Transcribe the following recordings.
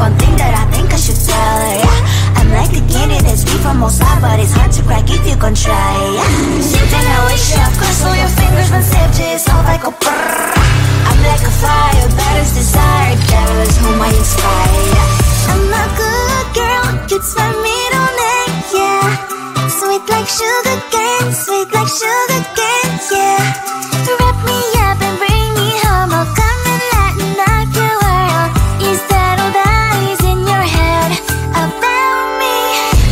one thing that I think I should tell her, yeah. I'm like a candy that's deep from outside, but it's hard to crack if you can try, yeah. Something I wish I've crossed all your fingers when safety is off, I go brrrr. I'm like a fire, that is desire, devil is whom I inspire, yeah. I'm a good girl, it's my middle name, yeah. Sweet like sugar cane, sweet like sugar cane, yeah. Wrap me up and bring me home, I'll come and lighten up your world. Is that all that is in your head about me?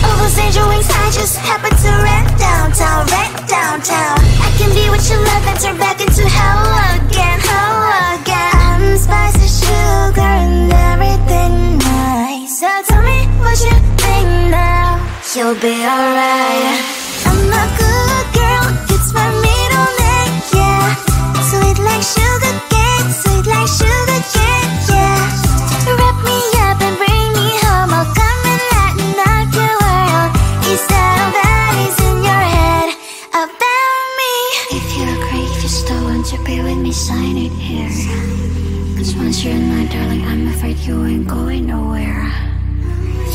All those angel wings I just happen to rent downtown, I can be what you love and turn back into hell again, I'm spicy sugar and everything nice. So tell me what you think now, you'll be alright. I'm a good girl, it's my middle name, yeah. Sweet like sugar cane, sweet like sugar cane, yeah. Wrap me up and bring me home, I'll come and lighten up your world. Is that all that is in your head about me? If you're great, just don't want to be with me, sign it here. Cause once you're in my darling, I'm afraid you ain't going nowhere.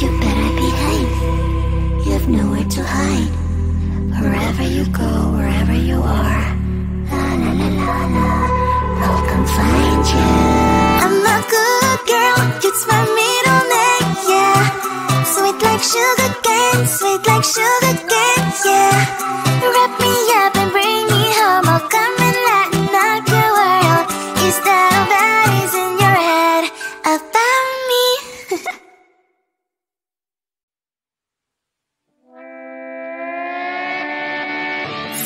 You better behave, you have nowhere to hide. Wherever you go, wherever you are, la la la la la, I'll come find you. I'm a good girl, it's my middle name, yeah. Sweet like sugar cane, sweet like sugar cane, yeah. Wrap me up and bring me home, I'll come and lighten up your world. Is that all that is in your head about me?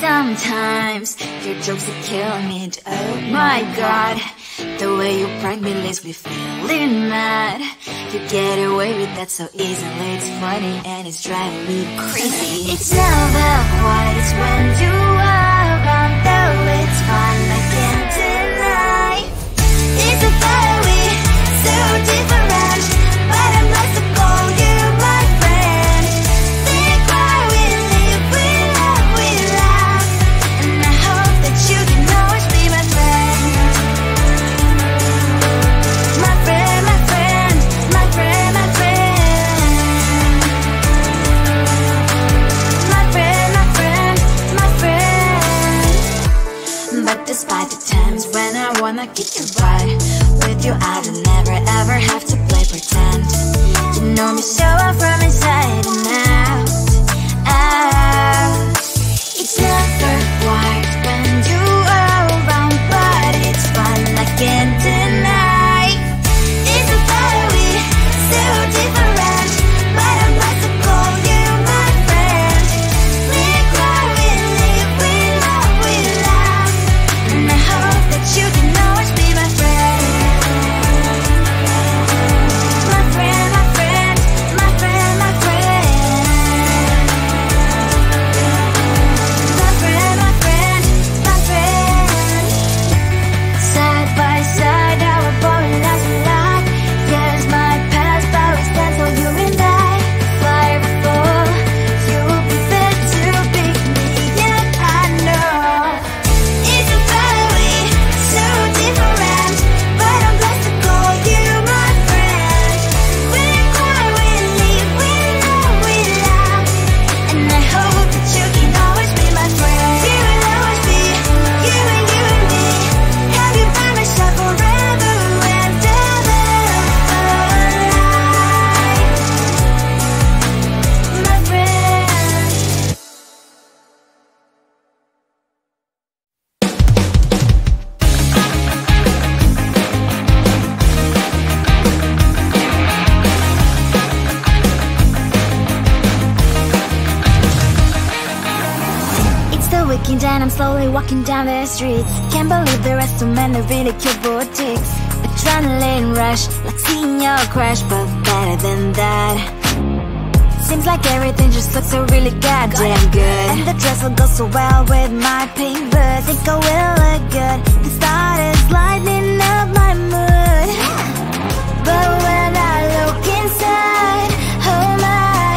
Sometimes your jokes are killing me, oh my god. The way you prank me leaves me feeling mad. You get away with that so easily, it's funny and it's driving me crazy. It's never quiet, it's when you are around, though it's fun, I can't deny. It's a fiery, so different, but I'm like to call you my friend. We cry, we live, we love, and I hope that you can always be my friend. My friend, my friend, my friend, my friend. My friend, my friend, my friend. But despite the times when I wanna kick your butt, with you I don't never ever have to play pretend. You know me so well from inside and out, out. It's never quiet when you are around, but it's fun, I can't deny. It's a fiery, so different, but I'm like to call you my friend. We cry, we live, we love, and I hope that you can always be my friend. My friend, my friend, my friend, my friend. My friend, my friend, my friend. Side by side, our body lies a lot. Yes, my past, but we stand for you and I. Fly before you will be there to pick me up, I know. It's a fiery, so different, but I'm blessed to call you my friend. We cry, we live, we love, and I hope that you can always be my friend. You will always be, you and me. Have you by my side forever and ever, my friend. It's the weekend and I'm slowly walking down the streets. Can't believe there are so many really cute boutiques. Adrenaline rush, like seeing your crush, but better than that. Seems like everything just looks so really goddamn good, and the dress will go so well with my pink boots. Think I will look good, the start is lighting up my mood. But when I look inside, oh my,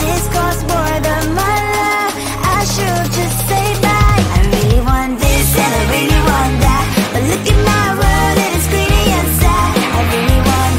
this costs more than my love. I should just say bye. I really want this and I really want that, but look at my world, it is pretty inside. I really want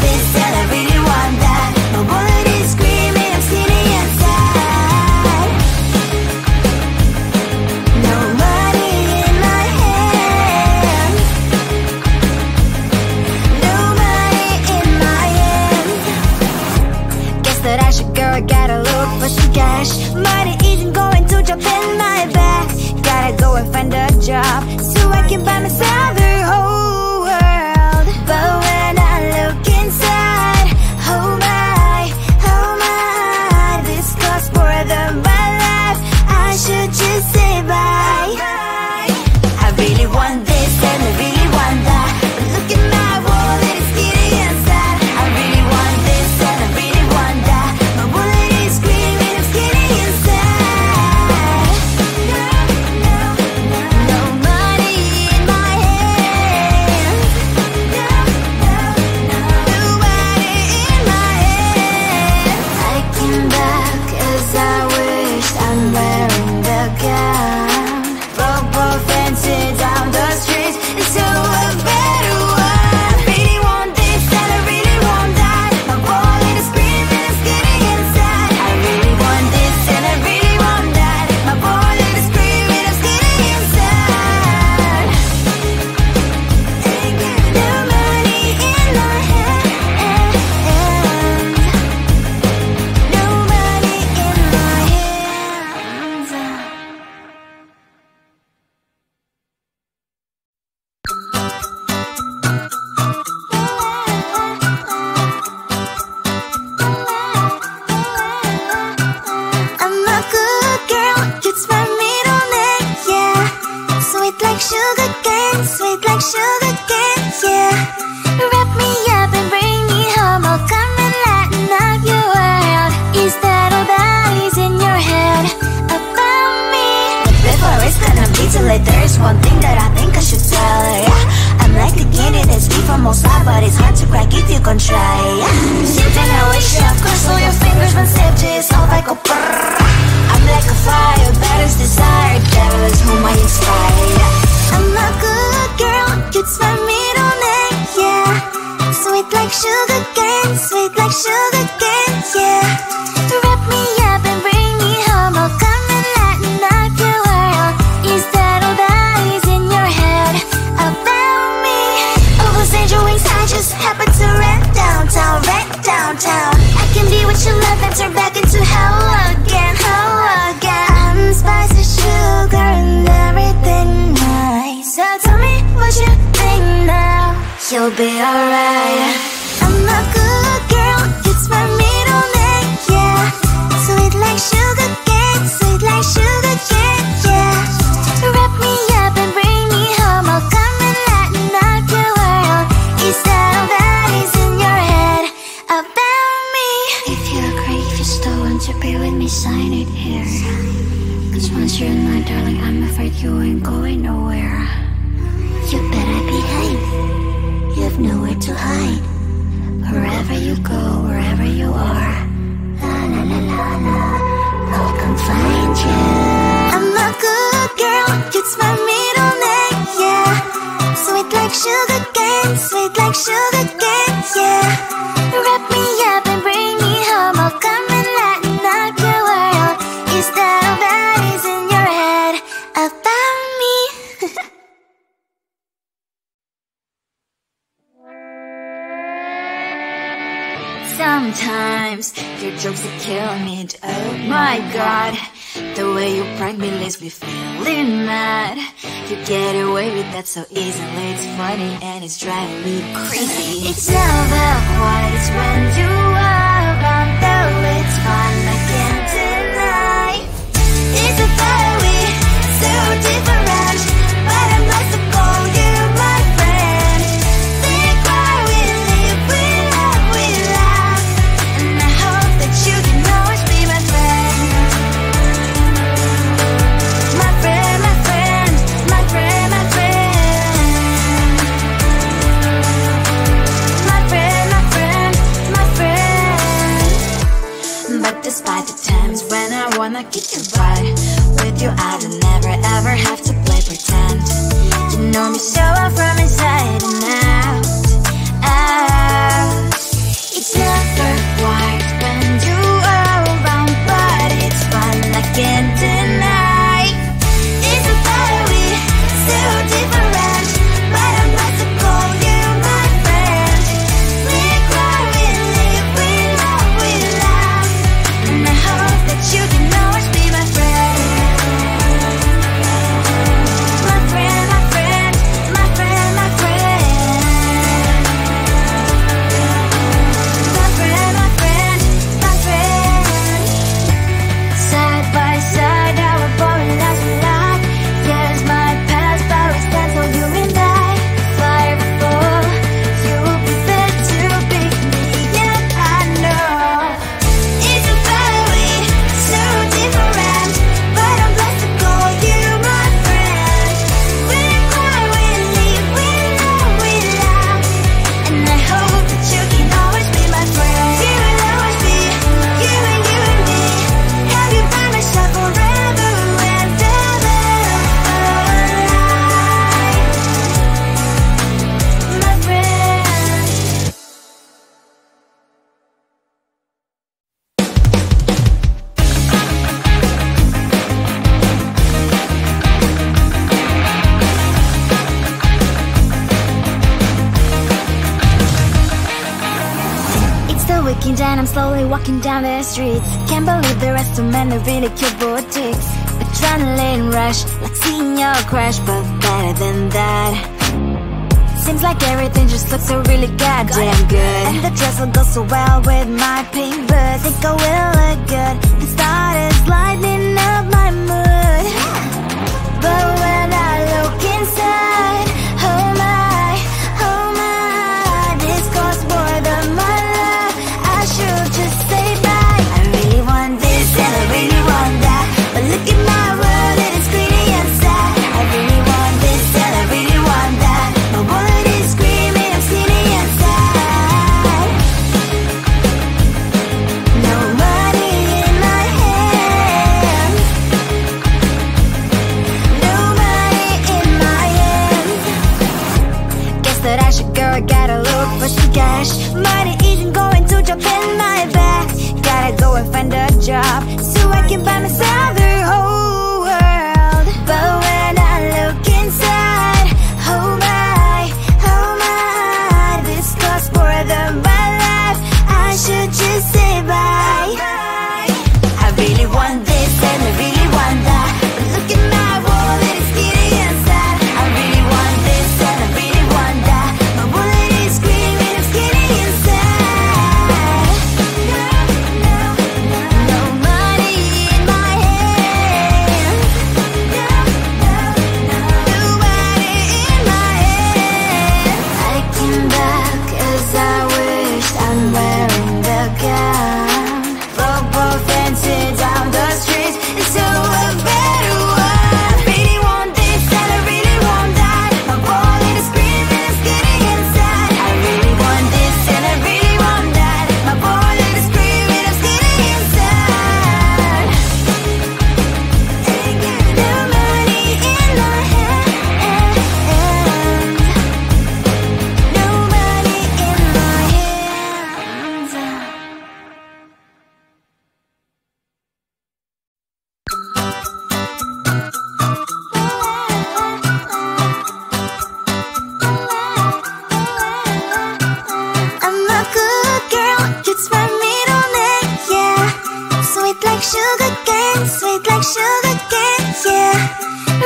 like sugar cane, sweet like sugar cane, yeah. Wrap me up and bring me home, I'll come and lighten up your world. Is that all that is in your head about me? But before it's gonna be too late, there is one thing that I think I should tell her, yeah. I'm like the candy that's deep from outside, but it's hard to crack if you can try, yeah. Something I wish I cross all your fingers when saved is all I go brrrr. I'm like a fire, that is desire, devil is whom I inspire, yeah. I'm a good girl, it's my middle name, yeah. Sweet like sugar cane, sweet like sugar cane, yeah. Wrap me up and bring me home, I'll come and lighten up your world. Is that all that is in your head about me? Over angel wings, I just happen to rent downtown, I can be what you love and turn back into hell again, I'm spicy sugar and everything nice. So tell me what you think now, you'll be alright. I'm a good girl, it's my middle name, yeah. Sweet like sugar cane, sweet like sugar cane, yeah. Wrap me up and bring me home, I'll come and lighten up your world. Is that all that is in your head about me? If you agree, if you still want to be with me, sign it here. Cause once you're in my darling, I'm afraid you ain't going nowhere. You better behave, you have nowhere to hide. Wherever you go, wherever you are, la la la la la, I'll come find you. I'm a good girl, it's my middle name, yeah. Sweet like sugar cane, sweet like sugar cane, yeah. Wrap me up and bring me home, I'll come and lighten up your world. Is that all that is in your head about me? Sometimes your jokes are killing me, oh my god. The way you prank me leaves me feeling mad. You get away with that so easily, it's funny and it's driving me crazy. It's never quite when you are around, though it's fun, I can't deny. It's a very so different, but I must have called you my friend. Think why we live, we love, and I hope that you can always be my friend. My friend, my friend, my friend, my friend. My friend, my friend, my friend. But despite the times when I wanna kick your butt, with you I don't never ever have to play pretend. You know me so well from inside and out, out. It's never quite when you are around, but it's fun, I can't deny. It's a very so different, but I must have called you my friend. We cry, we live, we love, and I hope that you can always be my friend. My friend, my friend, my friend, my friend. My friend, my friend, my friend. Side by side, our boring lives we like. Yes, my past, but we stand so you and I. Fly before you will be there to pick me, yeah, I know. It's a very so different, but I'm blessed to call you my friend. We cry, we live, we love, and I hope that you can always be my friend. You will always be, you and me. Have you by my side forever and ever. My friend. It's the weekend and I'm slowly walking down the streets. Can't believe the rest of men are really cute boutiques. Adrenaline rush, like seeing your crush, but better than that. Seems like everything just looks so really goddamn good. And the dress will go so well with my pink boots. Think I will look good. The start is lighting up my mood. But when I look inside But I should go, gotta look for some cash. Money isn't going to jump in my back. Gotta go and find a job so I can buy myself the whole world. But when I look inside, oh my, this costs more than my life. I should just say bye. I really want this and I really want that, but look at my wallet, it's getting inside. I really want this and I really want that. My wallet is screaming, it's getting inside. No money in my hand. Nobody in my hand. I came back as I wished. I'm wearing the gown. Football fancy down the streets into a better one. Really want this and I really want that. My wallet is screaming, it's getting inside. I really want this and I really want that. My wallet is screaming, it's getting inside. No money in my hand. No money in my hands. I'm a good girl, it's my middle name, yeah. Sweet like sugar cane, sweet like sugar cane, yeah.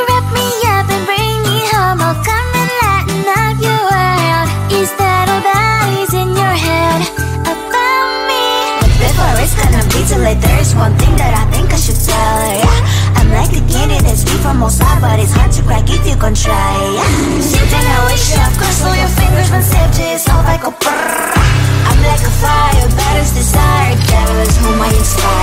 Wrap me up and bring me home, I'll come and lighten up your world. Is that all that is in your head about me? But before it's gonna be too late, there's one thing that I think I should tell her, yeah. I'm like the candy that's sweet from outside, but it's hard to crack if you can try, yeah. Something I wish I've crossed all your fingers when savages all like a brrrr. I'm like a fire, battles desire, devil is whom I inspire.